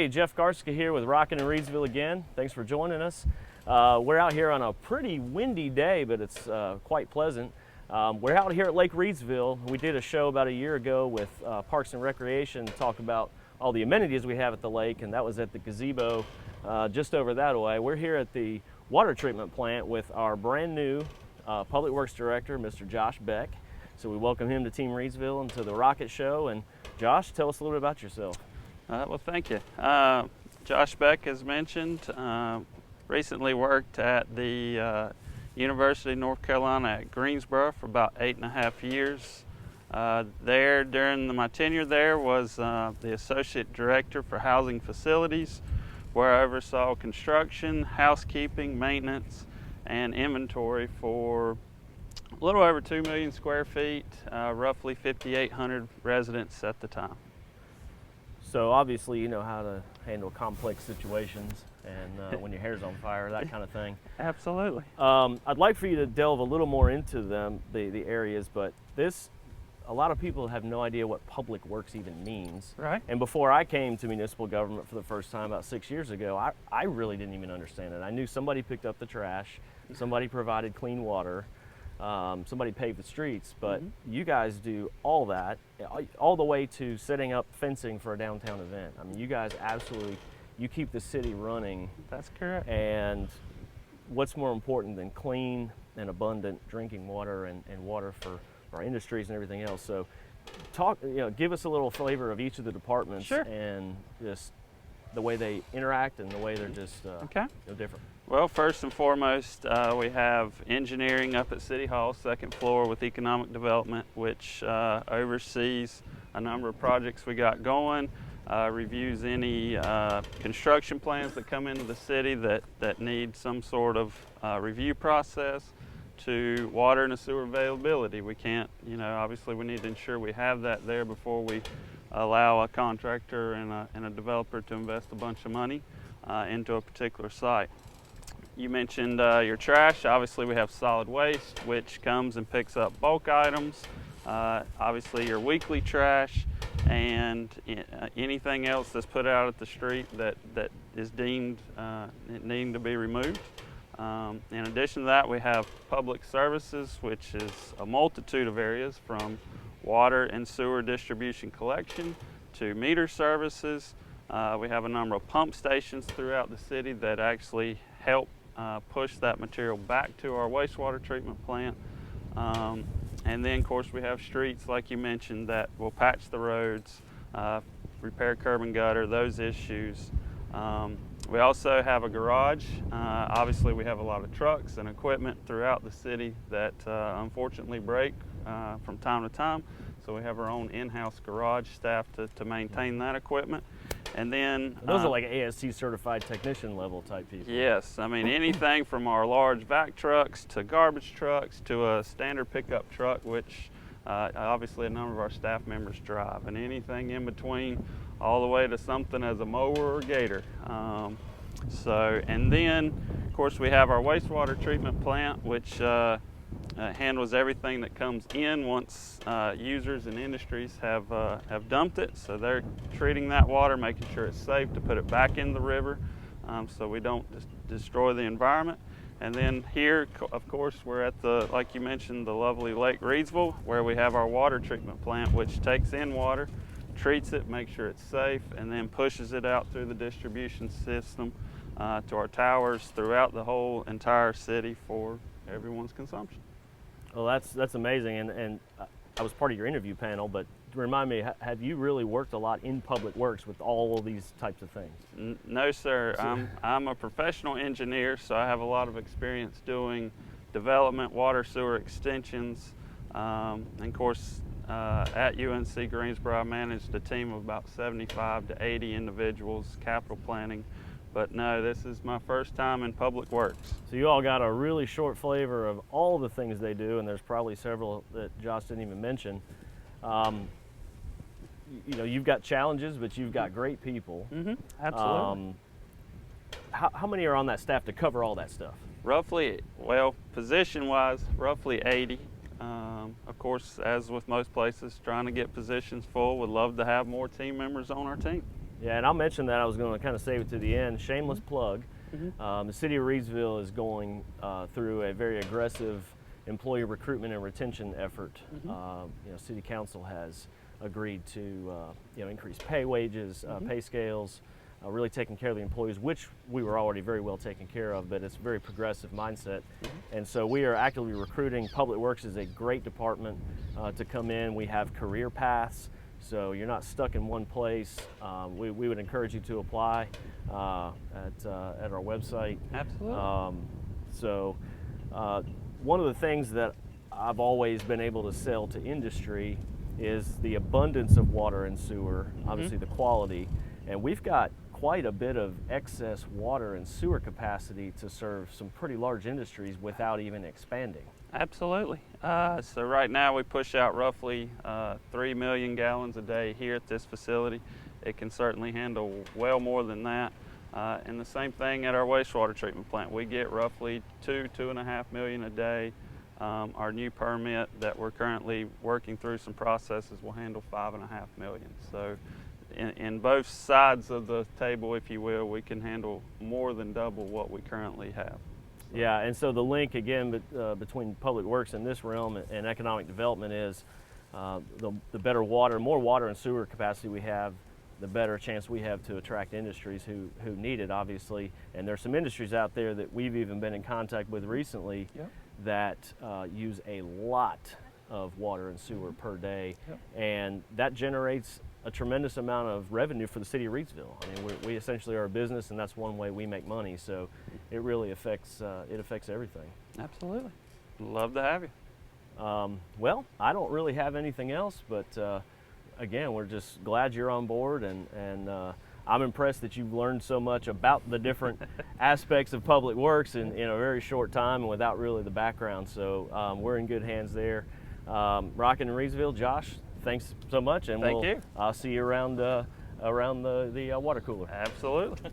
Hey, Jeff Garska here with Rockit in Reedsville again. Thanks for joining us. We're out here on a pretty windy day, but it's quite pleasant. We're out here at Lake Reedsville. We did a show about a year ago with Parks and Recreation to talk about all the amenities we have at the lake, and that was at the gazebo just over that way. We're here at the water treatment plant with our brand new Public Works Director, Mr. Josh Beck. So we welcome him to Team Reedsville and to the Rockit Show. And Josh, tell us a little bit about yourself. Well, thank you. Josh Beck, as mentioned, recently worked at the University of North Carolina at Greensboro for about 8.5 years. During my tenure there was the Associate Director for Housing Facilities, where I oversaw construction, housekeeping, maintenance, and inventory for a little over 2 million square feet, roughly 5,800 residents at the time. So obviously you know how to handle complex situations and when your hair's on fire, that kind of thing. Absolutely. I'd like for you to delve a little more into the areas, but a lot of people have no idea what public works even means. Right. And before I came to municipal government for the first time about 6 years ago, I really didn't even understand it. I knew somebody picked up the trash, somebody provided clean water, somebody paved the streets, but you guys do all that, all the way to setting up fencing for a downtown event. I mean, you guys you keep the city running. That's correct. And what's more important than clean and abundant drinking water and water for our industries and everything else? So give us a little flavor of each of the departments. Sure. And just the way they interact and the way they're just different. Well, first and foremost, we have engineering up at City Hall, second floor, with economic development, which oversees a number of projects we got going, reviews any construction plans that come into the city that need some sort of review process, to water and sewer availability. We can't, obviously we need to ensure we have that there before we allow a contractor and a developer to invest a bunch of money into a particular site. You mentioned your trash. Obviously we have solid waste, which comes and picks up bulk items, obviously your weekly trash, and anything else that's put out at the street that is deemed needing to be removed. In addition to that, we have public services, which is a multitude of areas, from water and sewer distribution collection to meter services. We have a number of pump stations throughout the city that actually help push that material back to our wastewater treatment plant. And then, of course, we have streets, like you mentioned, that will patch the roads, repair curb and gutter, those issues. We also have a garage. Obviously, we have a lot of trucks and equipment throughout the city that unfortunately break from time to time. So we have our own in-house garage staff to maintain that equipment. And then those are like ASC certified technician level type people. Yes, I mean anything from our large vac trucks to garbage trucks to a standard pickup truck, which obviously a number of our staff members drive, and anything in between, all the way to something as a mower or gator. And then of course we have our wastewater treatment plant, which handles everything that comes in once users and industries have dumped it. So they're treating that water, making sure it's safe to put it back in the river, so we don't destroy the environment. And then here, of course, we're at like you mentioned, the lovely Lake Reedsville, where we have our water treatment plant, which takes in water, treats it, makes sure it's safe, and then pushes it out through the distribution system to our towers throughout the whole entire city for everyone's consumption. Well, that's amazing, and I was part of your interview panel, but remind me, have you really worked a lot in public works with all of these types of things? No, sir. I'm a professional engineer, so I have a lot of experience doing development, water sewer extensions, and of course at UNC Greensboro I managed a team of about 75 to 80 individuals, capital planning. But no, this is my first time in public works. So you all got a really short flavor of all the things they do, and there's probably several that Josh didn't even mention. You've got challenges, but you've got great people. Absolutely. How many are on that staff to cover all that stuff? Roughly, well, position-wise, roughly 80. Of course, as with most places, trying to get positions full. Would love to have more team members on our team. Yeah, and I'll mention that. I was going to kind of save it to the end. Shameless plug. The city of Reidsville is going through a very aggressive employee recruitment and retention effort. City council has agreed to increase pay wages, pay scales, really taking care of the employees, which we were already very well taken care of, but it's a very progressive mindset. And so we are actively recruiting. Public Works is a great department to come in. We have career paths, so you're not stuck in one place. We would encourage you to apply at our website. Absolutely. One of the things that I've always been able to sell to industry is the abundance of water and sewer, obviously the quality, and we've got quite a bit of excess water and sewer capacity to serve some pretty large industries without even expanding. Absolutely. So right now we push out roughly 3 million gallons a day here at this facility. It can certainly handle well more than that. And the same thing at our wastewater treatment plant. We get roughly 2.5 million a day. Our new permit that we're currently working through some processes will handle 5.5 million. So in both sides of the table, if you will, we can handle more than double what we currently have. Yeah, and so the link again between Public Works in this realm and economic development is the better water, more water and sewer capacity we have, the better chance we have to attract industries who need it, obviously. And there's some industries out there that we've even been in contact with recently that use a lot of water and sewer per day, and that generates a tremendous amount of revenue for the city of Reidsville. I mean, we essentially are a business, and that's one way we make money. So it really affects everything. Absolutely, love to have you. Well, I don't really have anything else, but again, we're just glad you're on board, and I'm impressed that you've learned so much about the different aspects of Public Works in a very short time and without really the background. So we're in good hands there. Rockit in Reidsville, Josh, thanks so much, and Thank you. I'll see you around the water cooler. Absolutely.